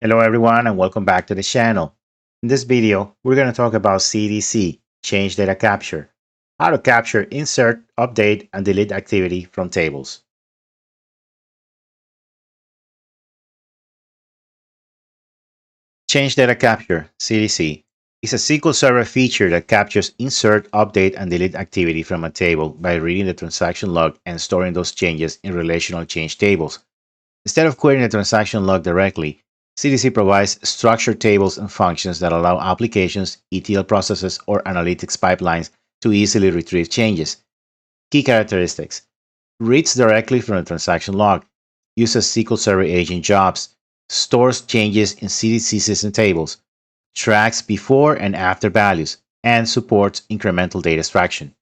Hello everyone and welcome back to the channel. In this video, we're going to talk about CDC, Change Data Capture, how to capture, insert, update, and delete activity from tables. Change Data Capture, CDC, is a SQL Server feature that captures, insert, update, and delete activity from a table by reading the transaction log and storing those changes in relational change tables. Instead of querying the transaction log directly, CDC provides structured tables and functions that allow applications, ETL processes, or analytics pipelines to easily retrieve changes. Key characteristics: reads directly from the transaction log, uses SQL Server agent jobs, stores changes in CDC system tables, tracks before and after values, and supports incremental data extraction.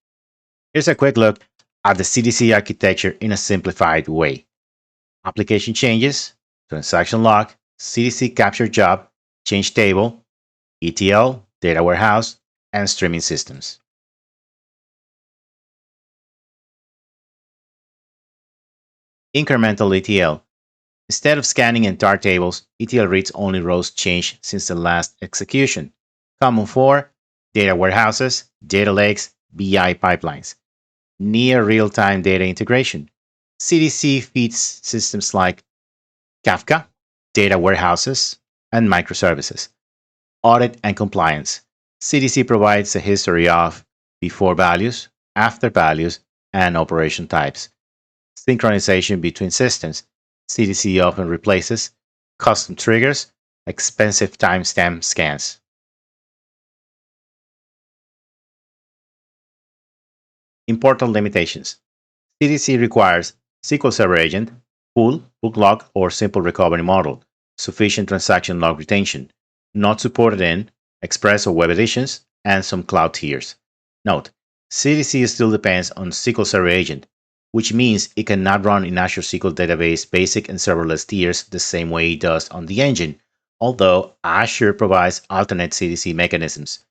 Here's a quick look at the CDC architecture in a simplified way. Application changes, transaction log, CDC capture job, change table, ETL, data warehouse, and streaming systems. Incremental ETL. Instead of scanning entire tables, ETL reads only rows changed since the last execution. Common for data warehouses, data lakes, BI pipelines. Near real-time data integration. CDC feeds systems like Kafka, data warehouses, and microservices. Audit and compliance. CDC provides a history of before values, after values, and operation types. Synchronization between systems. CDC often replaces custom triggers, expensive timestamp scans. Important limitations. CDC requires SQL Server agent, full, book log, or simple recovery model, sufficient transaction log retention, not supported in Express or Web editions, and some cloud tiers. Note, CDC still depends on SQL Server agent, which means it cannot run in Azure SQL Database basic and serverless tiers the same way it does on the engine, although Azure provides alternate CDC mechanisms.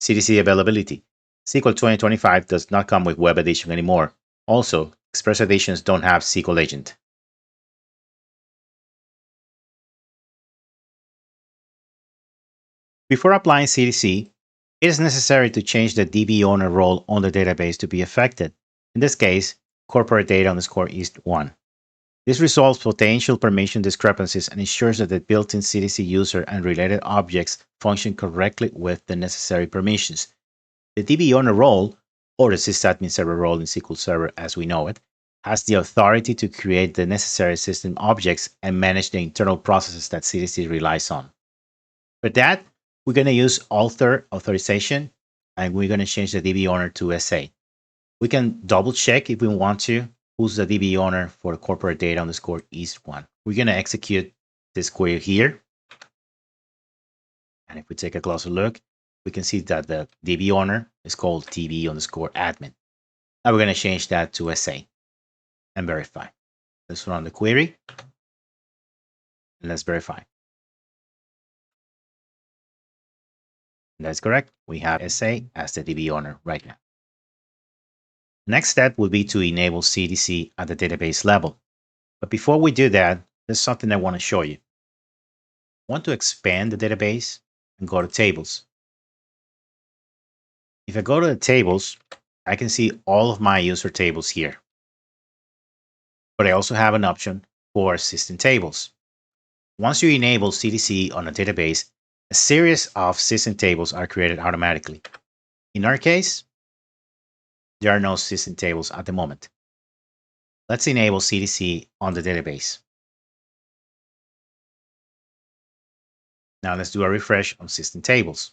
CDC availability. SQL 2025 does not come with Web Edition anymore. Also, Express editions don't have SQL Agent. Before applying CDC, it is necessary to change the DB owner role on the database to be affected. In this case, corporate data underscore east1. This resolves potential permission discrepancies and ensures that the built-in CDC user and related objects function correctly with the necessary permissions. The DB owner role, or the sysadmin server role in SQL Server as we know it, has the authority to create the necessary system objects and manage the internal processes that CDC relies on. For that, we're going to use author authorization, and we're going to change the DB owner to SA. We can double check if we want to who's the DB owner for corporate data underscore east1. We're going to execute this query here. And if we take a closer look, we can see that the DB owner is called DB underscore admin. Now we're going to change that to SA and verify. Let's run the query and let's verify. And that's correct. We have SA as the DB owner right now. Next step will be to enable CDC at the database level. But before we do that, there's something I want to show you. I want to expand the database and go to tables. If I go to the tables, I can see all of my user tables here. But I also have an option for system tables. Once you enable CDC on a database, a series of system tables are created automatically. In our case, there are no system tables at the moment. Let's enable CDC on the database. Now let's do a refresh on system tables.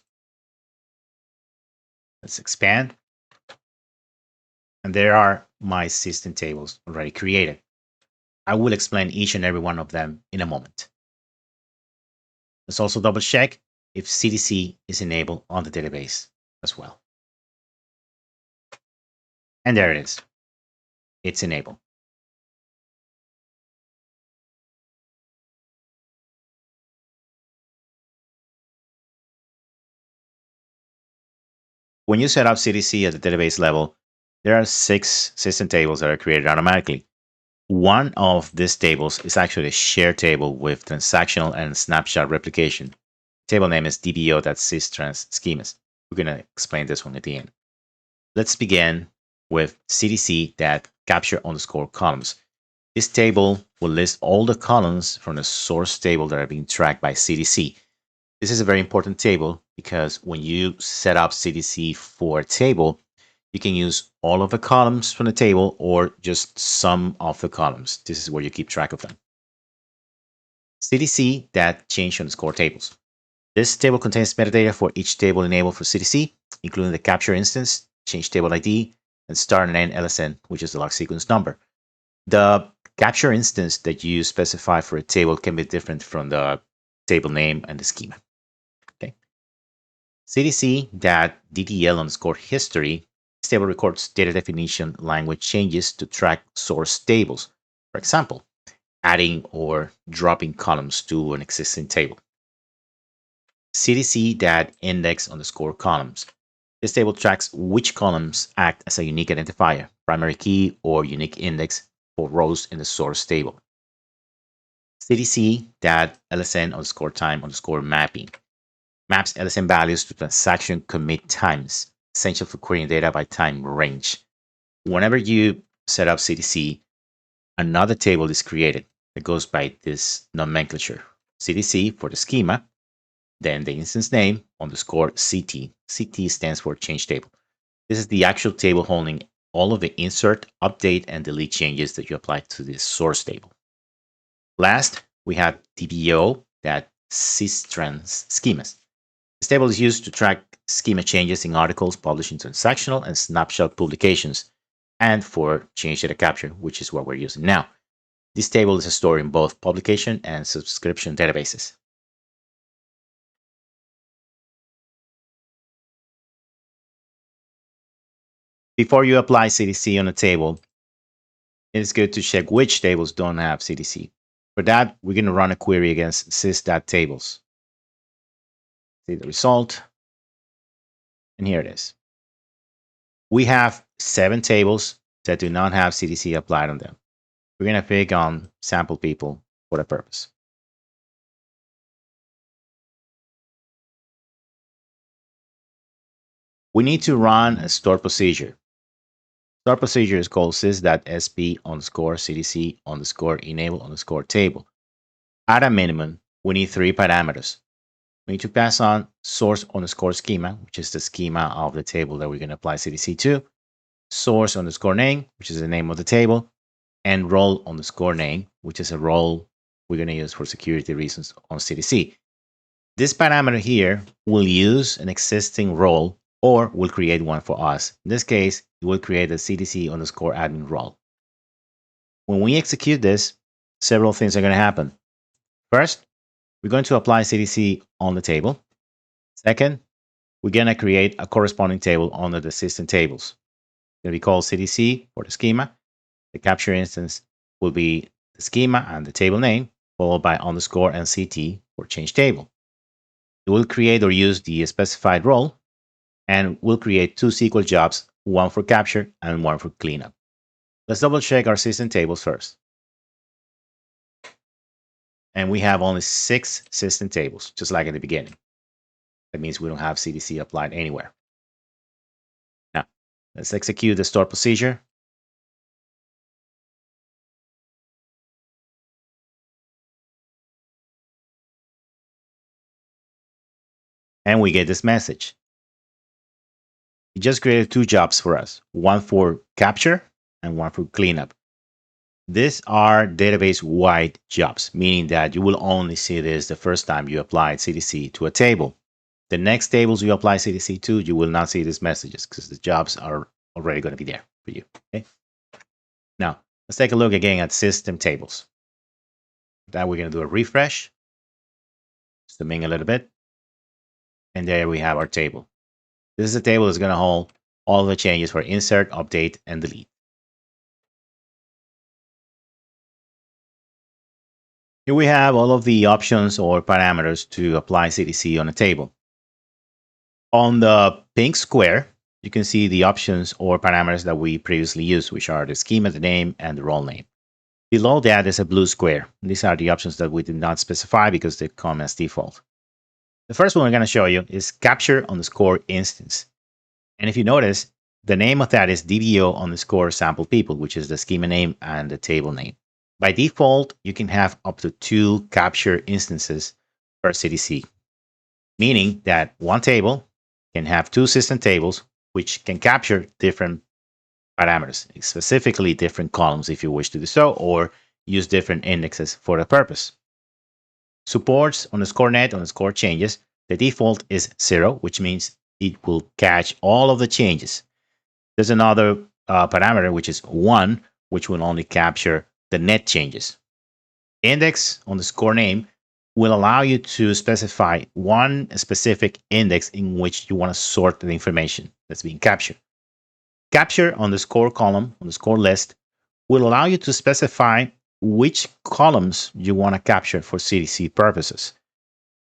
Let's expand. And there are my system tables already created. I will explain each and every one of them in a moment. Let's also double check if CDC is enabled on the database as well. And there it is. It's enabled. When you set up CDC at the database level, there are 6 system tables that are created automatically. One of these tables is actually a shared table with transactional and snapshot replication. Table name is dbo.systrans schemas. We're going to explain this one at the end. Let's begin with CDC that capture underscore columns. This table will list all the columns from the source table that are being tracked by CDC. This is a very important table because when you set up CDC for a table, you can use all of the columns from the table or just some of the columns. This is where you keep track of them. CDC that change underscore tables. This table contains metadata for each table enabled for CDC, including the capture instance, change table ID, and start and end LSN, which is the log sequence number. The capture instance that you specify for a table can be different from the table name and the schema. Okay. CDC.ddl underscore history. This table records data definition language changes to track source tables. For example, adding or dropping columns to an existing table. CDC.index underscore columns. This table tracks which columns act as a unique identifier, primary key, or unique index for rows in the source table. CDC.lsn underscore time underscore mapping maps LSN values to transaction commit times, essential for querying data by time range. Whenever you set up CDC, another table is created that goes by this nomenclature. CDC for the schema, then the instance name underscore CT. CT stands for change table. This is the actual table holding all of the insert, update, and delete changes that you apply to this source table. Last, we have DBO, that systrans schemas. This table is used to track schema changes in articles published in transactional and snapshot publications, and for change data capture, which is what we're using now. This table is stored in both publication and subscription databases. Before you apply CDC on a table, it is good to check which tables don't have CDC. For that, we're going to run a query against sys.tables. See the result, and here it is. We have 7 tables that do not have CDC applied on them. We're going to pick on sample people for the purpose. We need to run a store procedure. Store procedure is called sys.sp underscore CDC underscore enable underscore table. At a minimum, we need 3 parameters. We need to pass on source underscore schema, which is the schema of the table that we're going to apply CDC to, source underscore name, which is the name of the table, and role underscore name, which is a role we're going to use for security reasons on CDC. This parameter here will use an existing role or will create one for us. In this case, it will create a CDC underscore admin role. When we execute this, several things are going to happen. First, we're going to apply CDC on the table. Second, we're going to create a corresponding table under the system tables. It's going to be called CDC for the schema. The capture instance will be the schema and the table name, followed by underscore and CT for change table. It will create or use the specified role, and we'll create 2 SQL jobs, one for capture and one for cleanup. Let's double check our system tables first. And we have only 6 system tables, just like in the beginning. That means we don't have CDC applied anywhere. Now, let's execute the store procedure. And we get this message. It just created 2 jobs for us, one for capture and one for cleanup. These are database-wide jobs, meaning that you will only see this the first time you apply CDC to a table. The next tables you apply CDC to, you will not see these messages because the jobs are already going to be there for you. Okay? Now, let's take a look again at system tables. That we're going to do a refresh, zooming a little bit, and there we have our table. This is a table that's going to hold all the changes for insert, update, and delete. Here we have all of the options or parameters to apply CDC on a table. On the pink square, you can see the options or parameters that we previously used, which are the schema, the name, and the role name. Below that is a blue square. These are the options that we did not specify because they come as default. The first one we're going to show you is capture underscore instance. And if you notice, the name of that is DBO underscore sample people, which is the schema name and the table name. By default, you can have up to 2 capture instances per CDC, meaning that one table can have 2 system tables, which can capture different parameters, specifically different columns if you wish to do so, or use different indexes for the purpose. Supports underscore net underscore changes. The default is 0, which means it will catch all of the changes. There's another parameter, which is 1, which will only capture the net changes. Index underscore name will allow you to specify one specific index in which you want to sort the information that's being captured. Capture underscore column underscore list will allow you to specify which columns you want to capture for CDC purposes.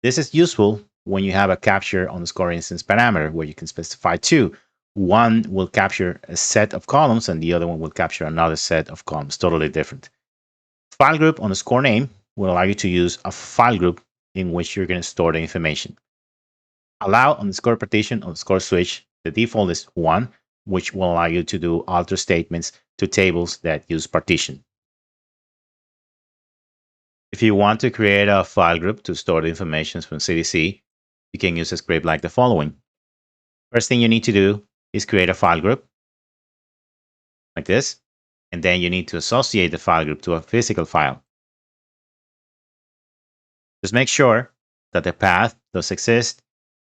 This is useful when you have a capture underscore instance parameter where you can specify 2. One will capture a set of columns and the other one will capture another set of columns, totally different. File group underscore name will allow you to use a file group in which you're going to store the information. Allow underscore partition underscore switch. The default is 1, which will allow you to do alter statements to tables that use partition. If you want to create a file group to store the information from CDC, you can use a script like the following. First thing you need to do is create a file group like this, and then you need to associate the file group to a physical file. Just make sure that the path does exist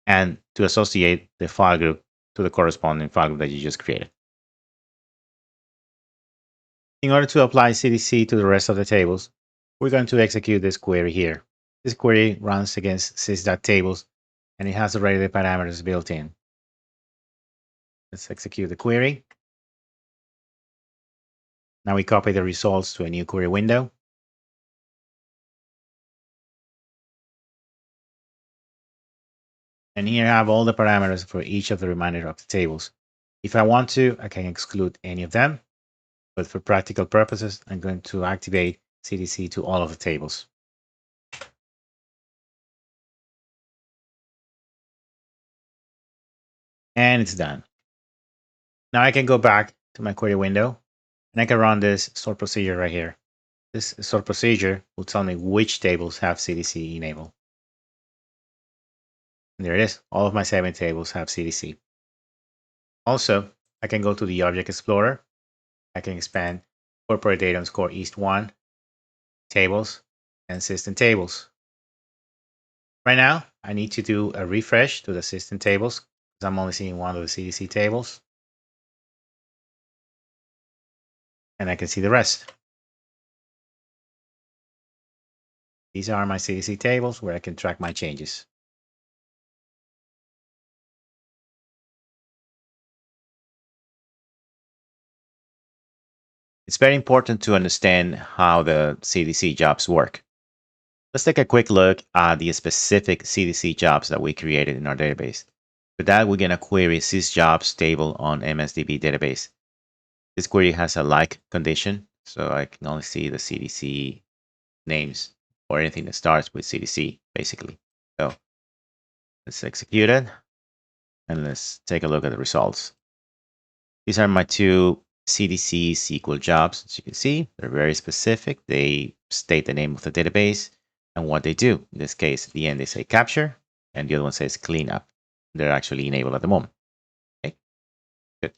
and to associate the file group to the corresponding file group that you just created. In order to apply CDC to the rest of the tables, we're going to execute this query here. This query runs against sys.tables and it has already the parameters built in. Let's execute the query. Now we copy the results to a new query window. And here I have all the parameters for each of the remainder of the tables. If I want to, I can exclude any of them. But for practical purposes, I'm going to activate CDC to all of the tables. And it's done. Now I can go back to my query window and I can run this sort procedure right here. This sort procedure will tell me which tables have CDC enabled. And there it is. All of my 7 tables have CDC. Also, I can go to the Object Explorer. I can expand corporate data underscore east1, tables, and system tables. Right now, I need to do a refresh to the system tables because I'm only seeing one of the CDC tables. And I can see the rest. These are my CDC tables where I can track my changes. It's very important to understand how the CDC jobs work. Let's take a quick look at the specific CDC jobs that we created in our database. For that, we're going to query sysjobs table on MSDB database. This query has a like condition, so I can only see the CDC names or anything that starts with CDC, basically. So let's execute it, and let's take a look at the results. These are my 2 CDC SQL jobs. As you can see, they're very specific. They state the name of the database and what they do. In this case, at the end, they say capture, and the other one says cleanup. They're actually enabled at the moment. Okay, good.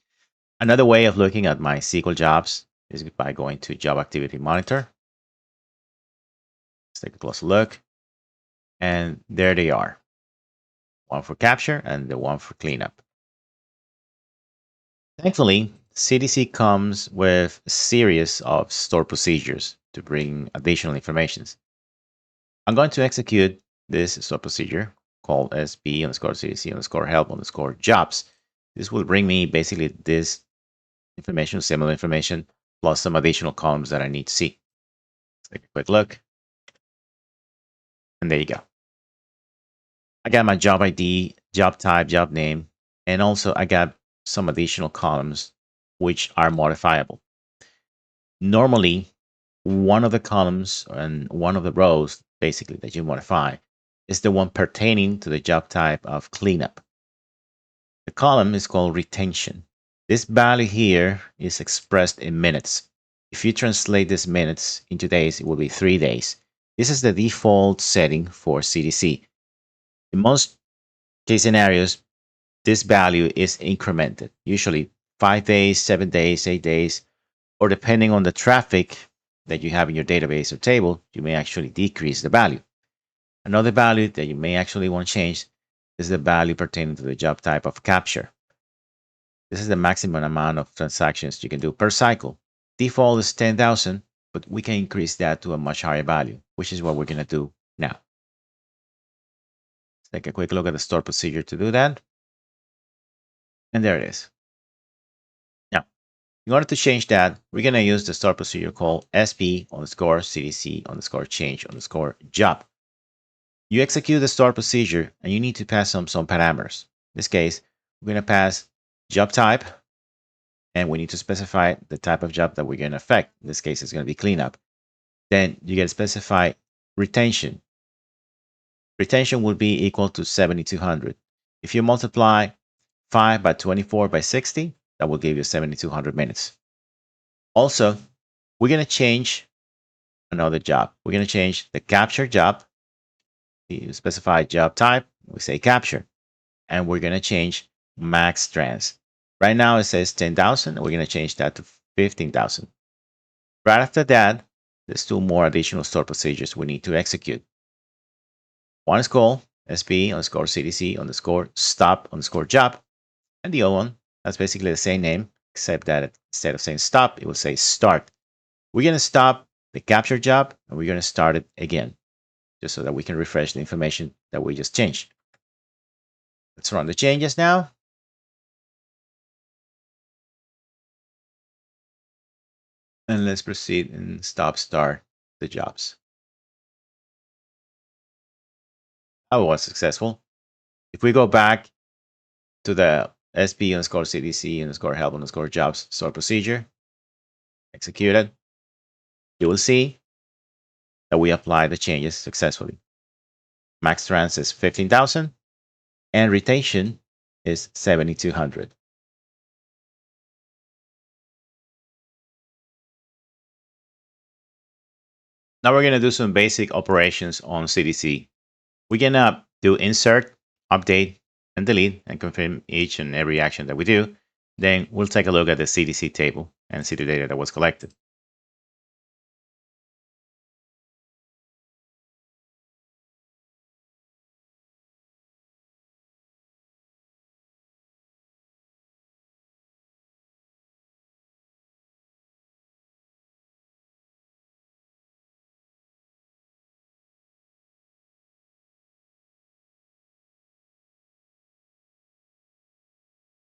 Another way of looking at my SQL jobs is by going to Job Activity Monitor. Let's take a closer look. And there they are. One for capture and the one for cleanup. Thankfully, CDC comes with a series of stored procedures to bring additional information. I'm going to execute this stored procedure called sp underscore CDC underscore help underscore jobs. This will bring me basically this information, similar information, plus some additional columns that I need to see. Let's take a quick look. And there you go. I got my job ID, job type, job name, and also I got some additional columns which are modifiable. Normally, one of the columns and one of the rows, basically, that you modify is the one pertaining to the job type of cleanup. The column is called retention. This value here is expressed in minutes. If you translate this minutes into days, it will be 3 days. This is the default setting for CDC. In most case scenarios, this value is incremented, usually 5 days, 7 days, 8 days, or depending on the traffic that you have in your database or table, you may actually decrease the value. Another value that you may actually want to change is the value pertaining to the job type of capture. This is the maximum amount of transactions you can do per cycle. Default is 10,000, but we can increase that to a much higher value, which is what we're going to do now. Let's take a quick look at the store procedure to do that. And there it is. Now, in order to change that, we're going to use the store procedure called sp_cdc_change_job. You execute the store procedure and you need to pass some parameters. In this case, we're going to pass job type, and we need to specify the type of job that we're going to affect. In this case, it's going to be cleanup. Then you get to specify retention. Retention would be equal to 7,200. If you multiply 5 by 24 by 60, that will give you 7,200 minutes. Also, we're going to change another job. We're going to change the capture job. You specify job type, we say capture, and we're going to change max trans. Right now it says 10,000. We're going to change that to 15,000. Right after that, there's 2 more additional store procedures we need to execute. One is called sp_cdc_stop_job, and the other one, that's basically the same name, except that instead of saying stop, it will say start. We're going to stop the capture job, and we're going to start it again, just so that we can refresh the information that we just changed. Let's run the changes now. And let's proceed and start the jobs. That was successful. If we go back to the sp_cdc_help_jobs store procedure, execute it, you will see that we apply the changes successfully. Max trans is 15,000 and retention is 7,200. Now we're going to do some basic operations on CDC. We're going to do insert, update, and delete and confirm each and every action that we do. Then we'll take a look at the CDC table and see the data that was collected.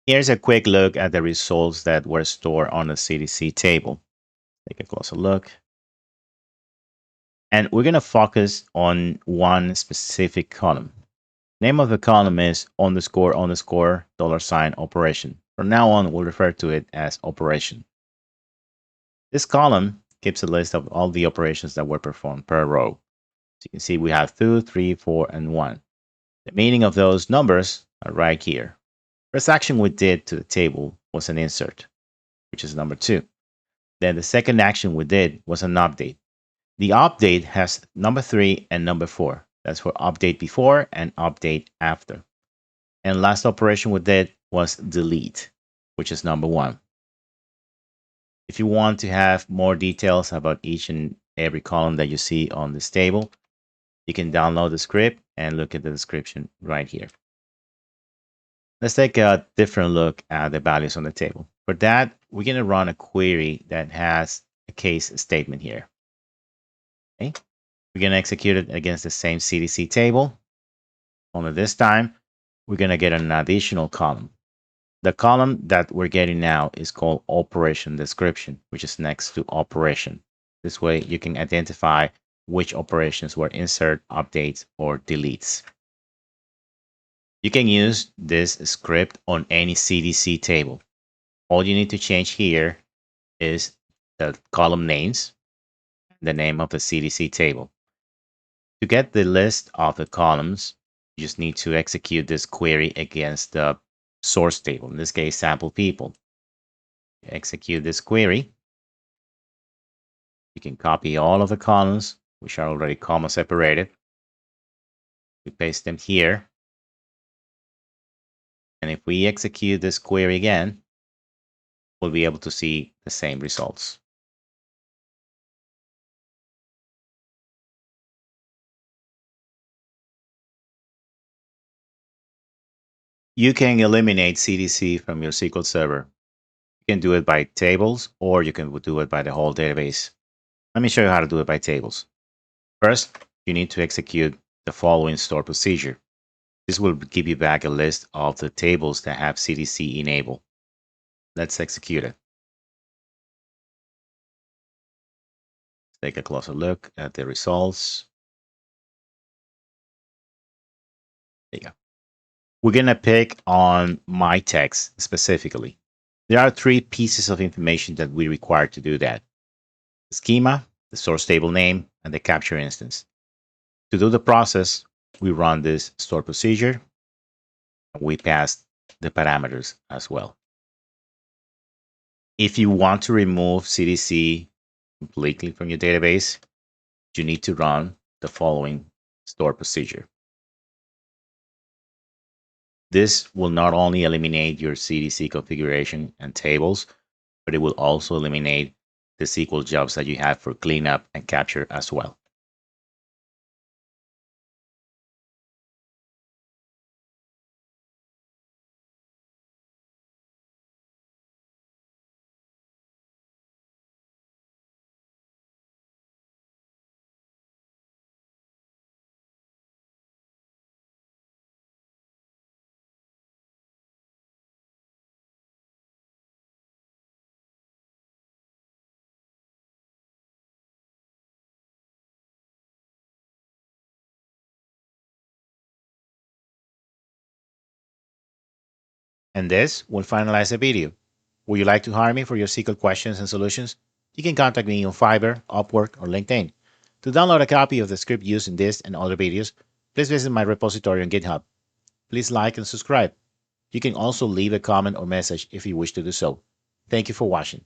Here's a quick look at the results that were stored on the CDC table. Take a closer look. And we're going to focus on one specific column. Name of the column is __$ operation. From now on, we'll refer to it as operation. This column keeps a list of all the operations that were performed per row. So you can see we have 2, 3, 4, and 1. The meaning of those numbers are right here. First action we did to the table was an insert, which is number 2. Then the second action we did was an update. The update has number 3 and number 4. That's for update before and update after. And last operation we did was delete, which is number 1. If you want to have more details about each and every column that you see on this table, you can download the script and look at the description right here. Let's take a different look at the values on the table. For that, we're going to run a query that has a case statement here. Okay. We're going to execute it against the same CDC table. Only this time, we're going to get an additional column. The column that we're getting now is called operation description, which is next to operation. This way, you can identify which operations were insert, updates, or deletes. You can use this script on any CDC table. All you need to change here is the column names. the name of the CDC table. To get the list of the columns, you just need to execute this query against the source table, in this case, sample people. Execute this query. You can copy all of the columns, which are already comma separated. We paste them here. And if we execute this query again, we'll be able to see the same results. You can eliminate CDC from your SQL Server. You can do it by tables, or you can do it by the whole database. Let me show you how to do it by tables. First, you need to execute the following store procedure. This will give you back a list of the tables that have CDC enabled. Let's execute it. Take a closer look at the results. There you go. We're going to pick on my text specifically. There are three pieces of information that we require to do that: the schema, the source table name, and the capture instance. To do the process, we run this store procedure. We pass the parameters as well. If you want to remove CDC completely from your database, you need to run the following store procedure. This will not only eliminate your CDC configuration and tables, but it will also eliminate the SQL jobs that you have for cleanup and capture as well. And this will finalize the video. Would you like to hire me for your SQL questions and solutions? You can contact me on Fiverr, Upwork, or LinkedIn. To download a copy of the script used in this and other videos, please visit my repository on GitHub. Please like and subscribe. You can also leave a comment or message if you wish to do so. Thank you for watching.